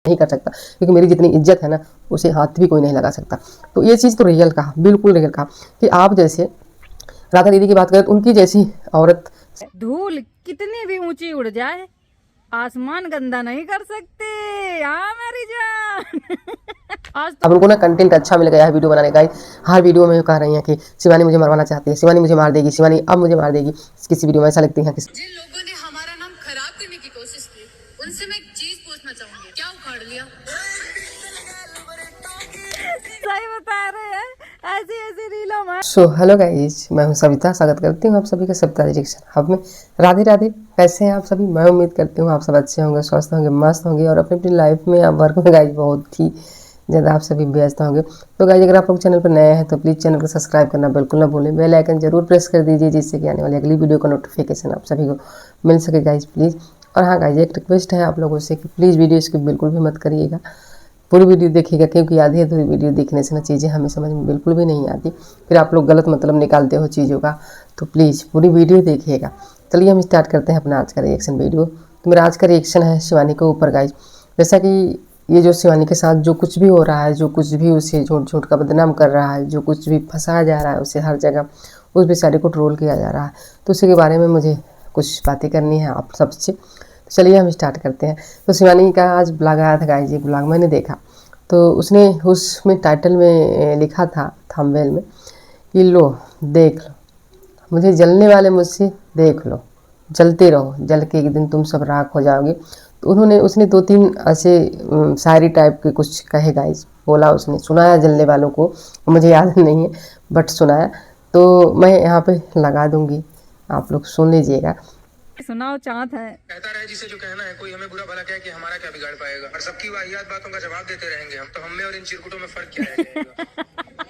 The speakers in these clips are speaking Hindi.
नहीं कर सकता, क्योंकि मेरी जितनी इज्जत है ना उसे हाथ भी कोई नहीं लगा सकता। तो ये चीज़ तो रियल कहा, बिल्कुल रियल कहा कि आप जैसे राधा दीदी की बात करें तो उनकी जैसी औरत, धूल कितनी भी ऊंची उड़ जाए आसमान गंदा नहीं कर सकते। हाँ मेरी जान। आज अब उनको ना कंटेंट अच्छा मिल गया है वीडियो बनाने का। हर वीडियो में कह रही हैं कि शिवानी मुझे मरवाना चाहती है, शिवानी मुझे मार देगी, शिवानी अब मुझे मार देगी। किसी वीडियो में ऐसा लगती है कि जिन लोगों ने हमारा नाम खराब करने की कोशिश की, उनसे मैं एक चीज पूछना चाहूंगी, क्या उखाड़ लिया? सही बता रहे हैं, ऐसी ऐसी रीलों में। सो हेलो गाइज, मैं हूं सविता, स्वागत करती हूं आप सभी का सविता डायरेक्शन हब में। राधे राधे, कैसे हैं आप सभी? मैं उम्मीद करती हूं आप सब अच्छे होंगे, स्वस्थ होंगे, मस्त होंगे और अपनी अपनी लाइफ में या वर्क में गाइज बहुत ही ज़्यादा आप सभी व्यस्त होंगे। तो गाइज अगर आप लोग चैनल पर नए हैं तो प्लीज़ चैनल को सब्सक्राइब करना बिल्कुल ना भूलें, बेल आइकन जरूर प्रेस कर दीजिए जिससे कि आने वाली अगली वीडियो का नोटिफिकेशन आप सभी को मिल सके गाइज प्लीज़। और हाँ गाइज, एक रिक्वेस्ट है आप लोगों से कि प्लीज़ वीडियो स्किप बिल्कुल भी मत करिएगा, पूरी वीडियो देखिएगा, क्योंकि आधी अधूरी वीडियो देखने से ना चीज़ें हमें समझ में बिल्कुल भी नहीं आती, फिर आप लोग गलत मतलब निकालते हो चीज़ों का। तो प्लीज़ पूरी वीडियो देखिएगा। चलिए हम स्टार्ट करते हैं अपना आज का रिएक्शन वीडियो। तो मेरा आज का रिएक्शन है शिवानी के ऊपर गाइज। जैसा कि ये जो शिवानी के साथ जो कुछ भी हो रहा है, जो कुछ भी उसे झूठ झूठ का बदनाम कर रहा है, जो कुछ भी फंसाया जा रहा है उसे हर जगह, उस बेचारे को ट्रोल किया जा रहा है, तो उसी के बारे में मुझे कुछ बातें करनी है आप सबसे। तो चलिए हम स्टार्ट करते हैं। तो शिवानी का आज ब्लॉग आया था गाइज, एक ब्लॉग मैंने देखा, तो उसने उसमें टाइटल में लिखा था थंबनेल में कि लो देख लो मुझे जलने वाले मुझसे देख लो, जलते रहो, जल के एक दिन तुम सब राख हो जाओगे। तो उसने 2-3 ऐसे शायरी टाइप के कुछ कहे गाइज, बोला उसने, सुनाया जलने वालों को, मुझे याद नहीं है बट सुनाया, तो मैं यहाँ पे लगा दूंगी, आप लोग सुन लीजिएगा। सुनाओ चाहत है। कहता रहे जिसे जो कहना है, कोई हमें बुरा भला कहे कि हमारा क्या बिगाड़ पाएगा, और सबकी वाहियात बातों का जवाब देते रहेंगे हम, तो हम में और इन चिरकुटों में फर्क क्या रह जाएगा?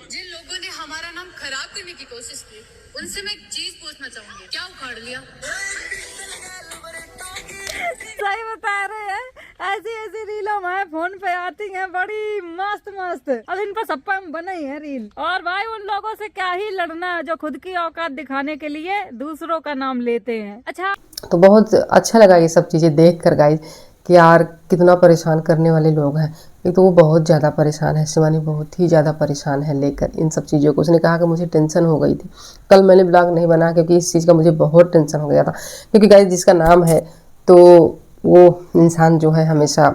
जिन लोगों ने हमारा नाम खराब करने की कोशिश की, उनसे मैं एक चीज पूछना चाहूंगी, क्या उखाड़ लिया? सही बता रहे हैं, ऐसी ऐसी रीलों में फोन पे आती हैं बड़ी मस्त मस्त। अब इन पर सब पर बने ही है रील। और भाई उन लोगों से क्या ही लड़ना है जो खुद की औकात दिखाने के लिए दूसरों का नाम लेते हैं। अच्छा, तो बहुत अच्छा लगा ये सब चीज़ें देख कर गाइज कि यार कितना परेशान करने वाले लोग हैं। एक तो वो बहुत ज़्यादा परेशान है, शिवानी बहुत ही ज़्यादा परेशान है लेकर इन सब चीज़ों को। उसने कहा कि मुझे टेंशन हो गई थी, कल मैंने ब्लॉग नहीं बनाया क्योंकि इस चीज़ का मुझे बहुत टेंशन हो गया था। क्योंकि गाइज जिसका नाम है तो वो इंसान जो है हमेशा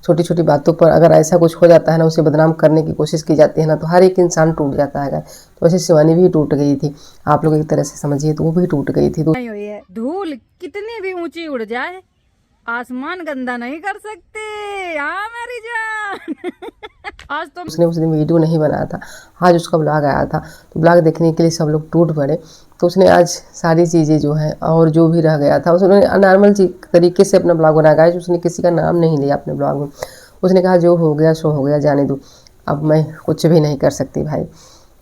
छोटी छोटी बातों पर अगर ऐसा कुछ हो जाता है ना, उसे बदनाम करने की कोशिश की जाती है ना, तो हर एक इंसान टूट जाता है। तो वैसे शिवानी भी टूट गई थी, आप लोग एक तरह से समझिए, तो वो भी टूट गई थी। तो नहीं हुई है, धूल कितनी भी ऊंची उड़ जाए आसमान गंदा नहीं कर सकते। हाँ मेरी जान। आज तो उसने उस दिन वीडियो नहीं बनाया था, आज उसका ब्लॉग आया था, तो ब्लॉग देखने के लिए सब लोग टूट पड़े। तो उसने आज सारी चीज़ें जो है और जो भी रह गया था उसने नॉर्मल तरीके से अपना ब्लॉग बनाया। गाइस उसने किसी का नाम नहीं लिया अपने ब्लॉग में, उसने कहा जो हो गया सो हो गया, जाने दो, अब मैं कुछ भी नहीं कर सकती भाई।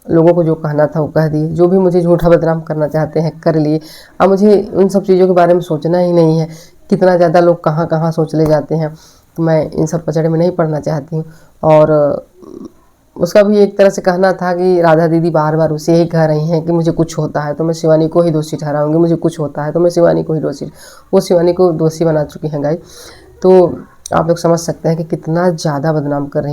लोगों को जो कहना था वो कह दिए, जो भी मुझे झूठा बदनाम करना चाहते हैं कर लिए। अब मुझे उन सब चीज़ों के बारे में सोचना ही नहीं है, कितना ज़्यादा लोग कहाँ कहाँ सोच ले जाते हैं, तो मैं इन सब पचड़े में नहीं पड़ना चाहती हूँ। और उसका भी एक तरह से कहना था कि राधा दीदी बार बार उसे ही कह रही हैं कि मुझे कुछ होता है तो मैं शिवानी को ही दोषी ठहराऊंगी, मुझे कुछ होता है तो मैं शिवानी को ही दोषी, वो शिवानी को दोषी बना चुकी हैं गाइस। तो आप लोग समझ सकते हैं कि कितना ज़्यादा बदनाम कर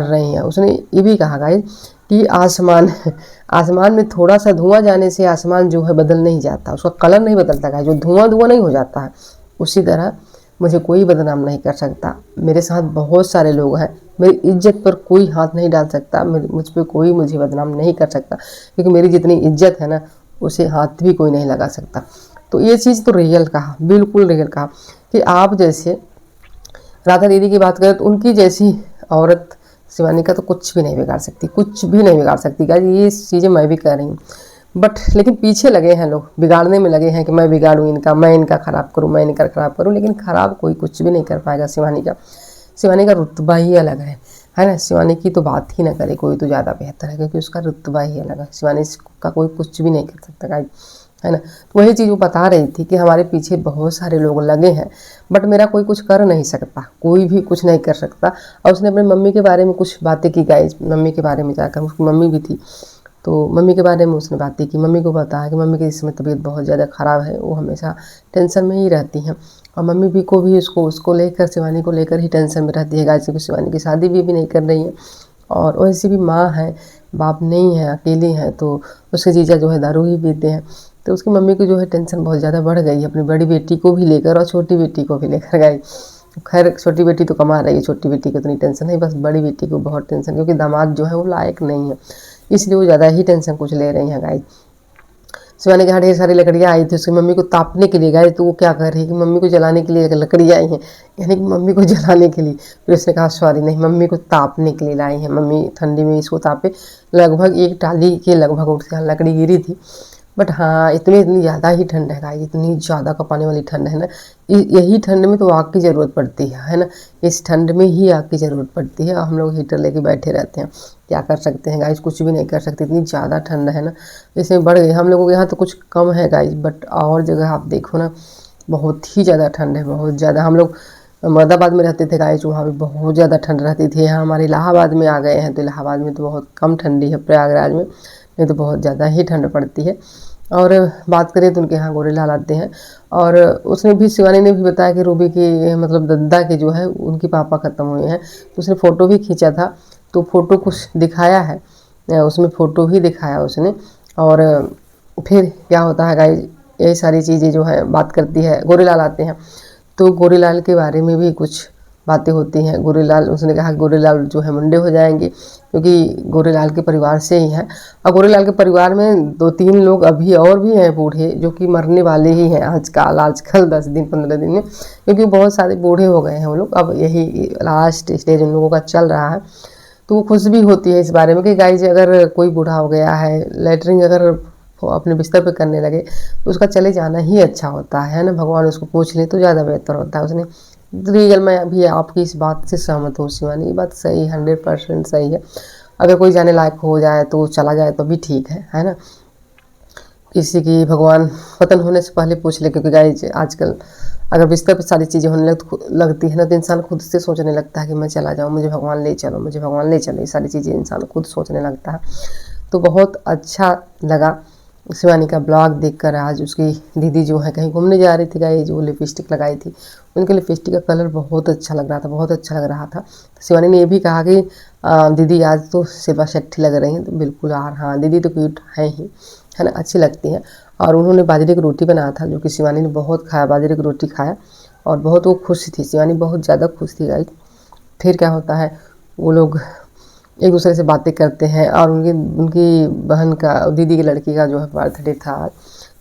रही हैं। उसने ये भी कहा गाइस कि आसमान में थोड़ा सा धुआं जाने से आसमान जो है बदल नहीं जाता, उसका कलर नहीं बदलता गाइस, जो धुआं नहीं हो जाता है, उसी तरह मुझे कोई बदनाम नहीं कर सकता। मेरे साथ बहुत सारे लोग हैं, मेरी इज्जत पर कोई हाथ नहीं डाल सकता, मुझ पर कोई मुझे बदनाम नहीं कर सकता, क्योंकि मेरी जितनी इज्जत है ना उसे हाथ भी कोई नहीं लगा सकता। तो ये चीज़ तो रियल कहा, बिल्कुल रियल कहा कि आप जैसे राधा दीदी की बात करें तो उनकी जैसी औरत शिवानी का तो कुछ भी नहीं बिगाड़ सकती, कुछ भी नहीं बिगाड़ सकती। क्या ये चीज़ें मैं भी कह रही हूँ, बट लेकिन पीछे लगे हैं लोग, बिगाड़ने में लगे हैं कि मैं बिगाड़ूँ इनका, मैं इनका ख़राब करूँ, मैं इनका ख़राब करूँ, लेकिन ख़राब कोई कुछ भी नहीं कर पाएगा शिवानी का। शिवानी का रुतबा ही अलग है ना। शिवानी की तो बात ही ना करे कोई तो ज़्यादा बेहतर है, क्योंकि उसका रुतबा ही अलग है। शिवानी का कोई कुछ भी नहीं कर सकता गाइस, है ना। तो वही चीज़ वो बता रही थी कि हमारे पीछे बहुत सारे लोग लगे हैं, बट मेरा कोई कुछ कर नहीं सकता, कोई भी कुछ नहीं कर सकता। और उसने अपनी मम्मी के बारे में कुछ बातें की गाइस, मम्मी के बारे में जाकर, उसकी मम्मी भी थी तो मम्मी के बारे में उसने बातें की। मम्मी को बताया कि मम्मी की इस समय तबीयत बहुत ज़्यादा ख़राब है, वो हमेशा टेंशन में ही रहती हैं। और मम्मी भी को भी उसको लेकर, शिवानी को लेकर ही टेंशन में रहती है गाइस, क्योंकि शिवानी की शादी भी नहीं कर रही है और वैसे भी माँ है, बाप नहीं है, अकेली है, तो उसके जीजा जो है दारू ही पीते हैं। तो उसकी मम्मी को जो है टेंशन बहुत ज़्यादा बढ़ गई है अपनी बड़ी बेटी को भी लेकर और छोटी बेटी को भी लेकर गाइस। खैर छोटी बेटी तो कमा रही है, छोटी बेटी को इतनी टेंशन नहीं, बस बड़ी बेटी को बहुत टेंशन, क्योंकि दामाद जो है वो लायक नहीं है, इसलिए वो ज़्यादा ही टेंशन कुछ ले रही हैं गाइस। शिवानी के यहाँ ढेर सारी लकड़ियाँ आई थी उसकी मम्मी को तापने के लिए गाइस, तो वो क्या कर रही है कि मम्मी को जलाने के लिए लकड़ियाँ आई हैं, यानी कि मम्मी को जलाने के लिए। फिर उसने कहा सॉरी नहीं, मम्मी को तापने के लिए लाई है, मम्मी ठंडी में इसको तापे। लगभग 1 टाली के लगभग उसके यहाँ लकड़ी गिरी थी। बट हाँ इतनी ज़्यादा ही ठंड है गाइस, इतनी ज़्यादा कपाने वाली ठंड है ना, यही ठंड में तो आग की ज़रूरत पड़ती है ना, इस ठंड में ही आग की ज़रूरत पड़ती है और हम लोग हीटर लेके बैठे रहते हैं। क्या कर सकते हैं गाइस, कुछ भी नहीं कर सकते, इतनी ज़्यादा ठंड है ना, इसमें बढ़ गई। हम लोगों के यहाँ तो कुछ कम है गाइस, बट और जगह आप देखो ना बहुत ही ज़्यादा ठंड है, बहुत ज़्यादा। हम लोग मुरादाबाद में रहते थे गाइस, वहाँ भी बहुत ज़्यादा ठंड रहती थी। यहाँ हमारे इलाहाबाद में आ गए हैं तो इलाहाबाद में तो बहुत कम ठंडी है, प्रयागराज में नहीं तो बहुत ज़्यादा ही ठंड पड़ती है। और बात करें तो उनके यहाँ गोरेलाल आते हैं और उसने भी, शिवानी ने भी बताया कि रूबी की मतलब दद्दा के जो है उनके पापा ख़त्म हुए हैं, तो उसने फ़ोटो भी खींचा था, तो फ़ोटो कुछ दिखाया है उसमें, फ़ोटो ही दिखाया उसने। और फिर क्या होता है गाइस, ये सारी चीज़ें जो है बात करती है, गोरेलाल आते हैं तो गोरेलाल के बारे में भी कुछ बातें होती हैं। गोरेलाल, उसने कहा गोरेलाल जो है मुंडे हो जाएंगे, क्योंकि गोरेलाल के परिवार से ही हैं और गोरेलाल के परिवार में 2-3 लोग अभी और भी हैं बूढ़े जो कि मरने वाले ही हैं आजकल 10 दिन 15 दिन में, क्योंकि बहुत सारे बूढ़े हो गए हैं वो लोग। अब यही लास्ट स्टेज उन लोगों का चल रहा है, तो वो खुश भी होती है इस बारे में कि गाइस अगर कोई बूढ़ा हो गया है, लैटरिन अगर वो अपने बिस्तर पे करने लगे तो उसका चले जाना ही अच्छा होता है ना, भगवान उसको पूछ ले तो ज़्यादा बेहतर होता है। उसने रियल, मैं अभी आपकी इस बात से सहमत हूँ शिवानी, ये बात सही 100% सही है। अगर कोई जाने लायक हो जाए तो चला जाए तो भी ठीक है ना, किसी की भगवान पतन होने से पहले पूछ ले, क्योंकि गाइस आजकल अगर बिस्तर पर सारी चीज़ें होने लगती है ना तो इंसान खुद से सोचने लगता है कि मैं चला जाऊँ, मुझे भगवान ले चलो, मुझे भगवान ले चलो, ये सारी चीज़ें इंसान खुद सोचने लगता है। तो बहुत अच्छा लगा शिवानी का ब्लॉग देखकर। आज उसकी दीदी जो है कहीं घूमने जा रही थी गाइस, जो लिपस्टिक लगाई थी, उनके लिपस्टिक का कलर बहुत अच्छा लग रहा था, बहुत अच्छा लग रहा था। तो शिवानी ने ये भी कहा कि दीदी आज तो शिल्पा शेट्टी लग रही हैं, तो बिल्कुल यार हाँ दीदी तो क्यूट है ही, है ना, अच्छी लगती हैं। और उन्होंने बाजरे की रोटी बनाया था जो कि शिवानी ने बहुत खाया, बाजरे की रोटी खाया और बहुत वो खुश थी, शिवानी बहुत ज़्यादा खुश थी गाइस। फिर क्या होता है, वो लोग एक दूसरे से बातें करते हैं और उनकी बहन का, दीदी की लड़की का जो है बर्थडे था,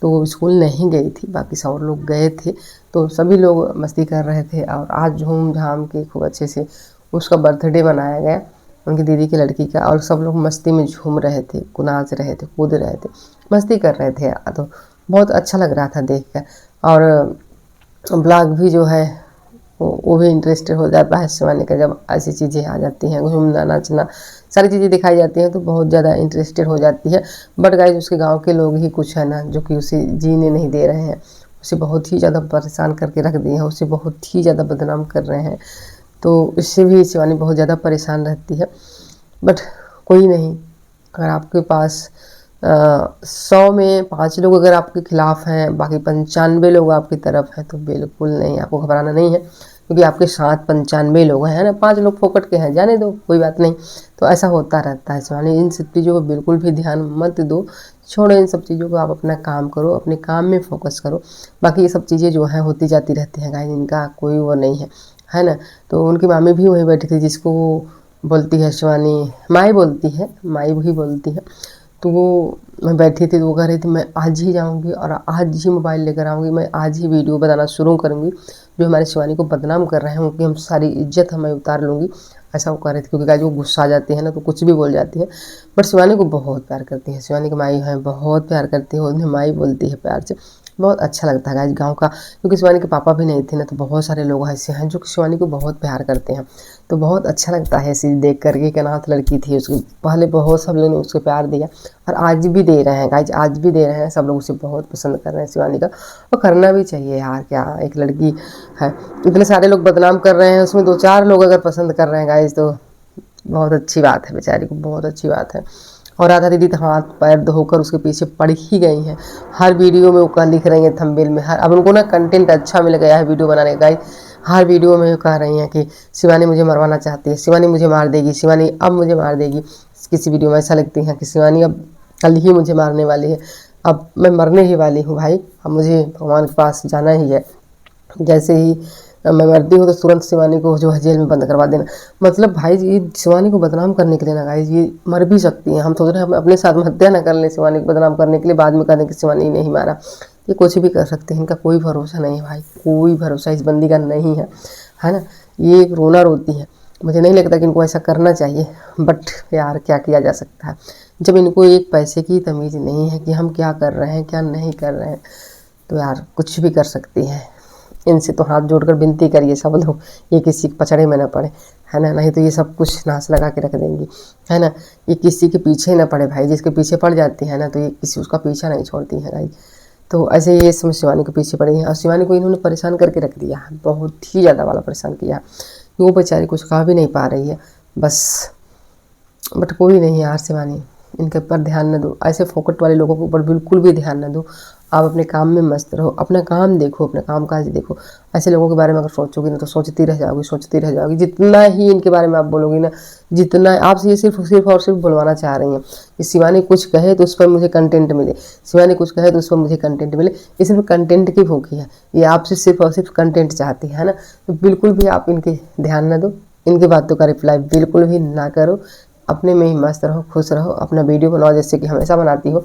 तो वो स्कूल नहीं गई थी, बाकी सब लोग गए थे, तो सभी लोग मस्ती कर रहे थे और आज झूम झाम के खूब अच्छे से उसका बर्थडे मनाया गया, उनकी दीदी की लड़की का। और सब लोग मस्ती में झूम रहे थे, नाच रहे थे, कूद रहे थे, मस्ती कर रहे थे, तो बहुत अच्छा लग रहा था देख कर। और ब्लॉग भी जो है वो भी इंटरेस्टेड हो जाता है शिवानी का, जब ऐसी चीज़ें आ जाती हैं, घूमना नाचना सारी चीज़ें दिखाई जाती हैं तो बहुत ज़्यादा इंटरेस्टेड हो जाती है। बट गाइस उसके गांव के लोग ही कुछ है ना जो कि उसे जीने नहीं दे रहे हैं, उसे बहुत ही ज़्यादा परेशान करके रख दिए हैं, उसे बहुत ही ज़्यादा बदनाम कर रहे हैं, तो इससे भी शिवानी बहुत ज़्यादा परेशान रहती है। बट कोई नहीं, अगर आपके पास 100 में 5 लोग अगर आपके खिलाफ हैं, बाकी 95 लोग आपकी तरफ हैं, तो बिल्कुल नहीं, आपको घबराना नहीं है, क्योंकि आपके साथ 95 लोग हैं ना, 5 लोग फोकट के हैं, जाने दो कोई बात नहीं। तो ऐसा होता रहता है शिवानी, इन सब चीज़ों को बिल्कुल भी ध्यान मत दो, छोड़ो इन सब चीज़ों को, आप अपना काम करो, अपने काम में फोकस करो। बाकी ये सब चीज़ें जो हैं होती जाती रहती हैं गाइस, इनका कोई वो नहीं है ना। तो उनकी मामी भी वहीं बैठी थी, जिसको वो बोलती है शिवानी माई बोलती है, माई भी बोलती है, तो वो मैं बैठी थी तो वो कह रही थी मैं आज ही जाऊंगी और आज ही मोबाइल लेकर आऊँगी, मैं आज ही वीडियो बनाना शुरू करूँगी, जो हमारे शिवानी को बदनाम कर रहे हैं उनकी हम सारी इज्जत मैं उतार लूँगी, ऐसा वो कह रही थी। क्योंकि गाइस वो गुस्सा आ जाती है ना तो कुछ भी बोल जाती है, बट शिवानी को बहुत प्यार करती है, शिवानी की माई है बहुत प्यार करती है, उन्हें माई बोलती है प्यार से, बहुत अच्छा लगता है गाइस गाँव का। क्योंकि शिवानी के पापा भी नहीं थे ना, तो बहुत सारे लोग ऐसे हैं जो कि शिवानी को बहुत प्यार करते हैं, तो बहुत अच्छा लगता है ऐसे देख करके कि अनाथ लड़की थी, उसकी पहले बहुत सब लोगों ने उसको प्यार दिया और आज भी दे रहे हैं गाइस, आज भी दे रहे हैं, सब लोग उसे बहुत पसंद कर रहे हैं शिवानी का, और करना भी चाहिए यार, क्या एक लड़की है, इतने सारे लोग बदनाम कर रहे हैं, उसमें 2-4 लोग अगर पसंद कर रहे हैं गाइस तो बहुत अच्छी बात है, बेचारी को बहुत अच्छी बात है। और राधा दीदी तो हाथ पैर धोकर उसके पीछे पड़ ही गई हैं। हर वीडियो में वो क्या लिख रही हैं थंबनेल में, हर अब उनको ना कंटेंट अच्छा मिल गया है वीडियो बनाने का। हर वीडियो में कह रही हैं कि शिवानी मुझे मरवाना चाहती है, शिवानी मुझे मार देगी, शिवानी अब मुझे मार देगी। किसी वीडियो में ऐसा लिखती हैं कि शिवानी अब कल ही मुझे मारने वाली है, अब मैं मरने ही वाली हूँ भाई, अब मुझे भगवान के पास जाना ही है। जैसे ही मैं मरती हूँ तो तुरंत शिवानी को जो है जेल में बंद करवा देना। मतलब भाई ये शिवानी को बदनाम करने के लिए ना गाइस, ये मर भी सकती हैं। हम सोच रहे हैं हम अपने साथ हत्या ना कर लें शिवानी को बदनाम करने के लिए, बाद में कहने कि शिवानी नहीं मारा। ये कुछ भी कर सकते हैं, इनका कोई भरोसा नहीं है भाई, कोई भरोसा इस बंदी का नहीं है ना। ये एक रोना रोती है, मुझे नहीं लगता कि इनको ऐसा करना चाहिए, बट यार क्या किया जा सकता है जब इनको एक पैसे की तमीज़ नहीं है कि हम क्या कर रहे हैं क्या नहीं कर रहे हैं, तो यार कुछ भी कर सकती है। इनसे तो हाथ जोड़कर विनती करिए सब लोग, ये किसी के पछड़े में ना पड़े, है ना, नहीं तो ये सब कुछ नाश लगा के रख देंगी, है ना। ये किसी के पीछे ना पड़े भाई, जिसके पीछे पड़ जाती है ना तो ये किसी उसका पीछा नहीं छोड़ती है भाई। तो ऐसे ये समय शिवानी के पीछे पड़ी है और शिवानी को इन्होंने परेशान करके रख दिया है, बहुत ही ज़्यादा वाला परेशान किया। वो बेचारी कुछ कहा भी नहीं पा रही है बस। बट कोई नहीं यार शिवानी, इनके ऊपर ध्यान न दो, ऐसे फोकट वाले लोगों के ऊपर बिल्कुल भी ध्यान न दो। आप अपने काम में मस्त रहो, अपना काम देखो, अपना काम काज देखो। ऐसे लोगों के बारे में अगर सोचोगी ना तो सोचती रह जाओगी। जितना ही इनके बारे में आप बोलोगी ना, जितना आपसे ये सिर्फ और सिर्फ बुलवाना चाह रही हैं कि शिवानी कुछ कहे तो उस पर मुझे कंटेंट मिले, शिवानी कुछ कहे तो उस पर मुझे कंटेंट मिले। ये सिर्फ कंटेंट की भूखी है, ये आपसे सिर्फ और सिर्फ कंटेंट चाहती है ना। तो बिल्कुल भी आप इनके ध्यान न दो, इनकी बातों का रिप्लाई बिल्कुल भी ना करो। अपने में ही मस्त रहो, खुश रहो, अपना वीडियो बनाओ जैसे कि हमेशा बनाती हो।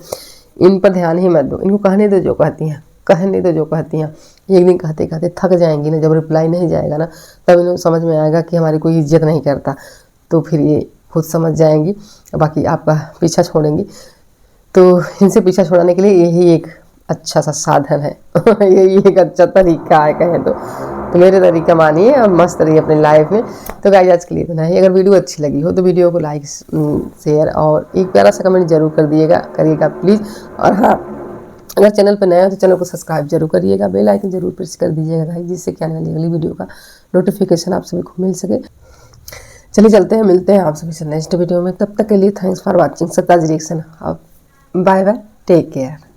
इन पर ध्यान ही मत दो, इनको कहने दो जो कहती हैं, कहने दो जो कहती हैं। एक दिन कहते कहते थक जाएंगी ना, जब रिप्लाई नहीं जाएगा ना तब इन्हें समझ में आएगा कि हमारी कोई इज्जत नहीं करता, तो फिर ये खुद समझ जाएंगी, बाकी आपका पीछा छोड़ेंगी। तो इनसे पीछा छुड़ाने के लिए यही एक अच्छा सा साधन है यही एक अच्छा तरीका है कहें तो मेरे तरीका मानिए और मस्त रहिए अपनी लाइफ में। तो गाइस आज के लिए इतना ही। अगर वीडियो अच्छी लगी हो तो वीडियो को लाइक शेयर और एक प्यारा सा कमेंट जरूर करिएगा प्लीज़। और हाँ, अगर चैनल पर नया हो तो चैनल को सब्सक्राइब जरूर करिएगा, बेल आइकन जरूर प्रेस कर दीजिएगा भाई, जिससे कि आने वाली अगली वीडियो का नोटिफिकेशन आप सभी को मिल सके। चलिए चलते हैं, मिलते हैं आप सभी से नेक्स्ट वीडियो में। तब तक के लिए थैंक्स फॉर वॉचिंग सत्ताज रिएक्शन। अब बाय बाय, टेक केयर।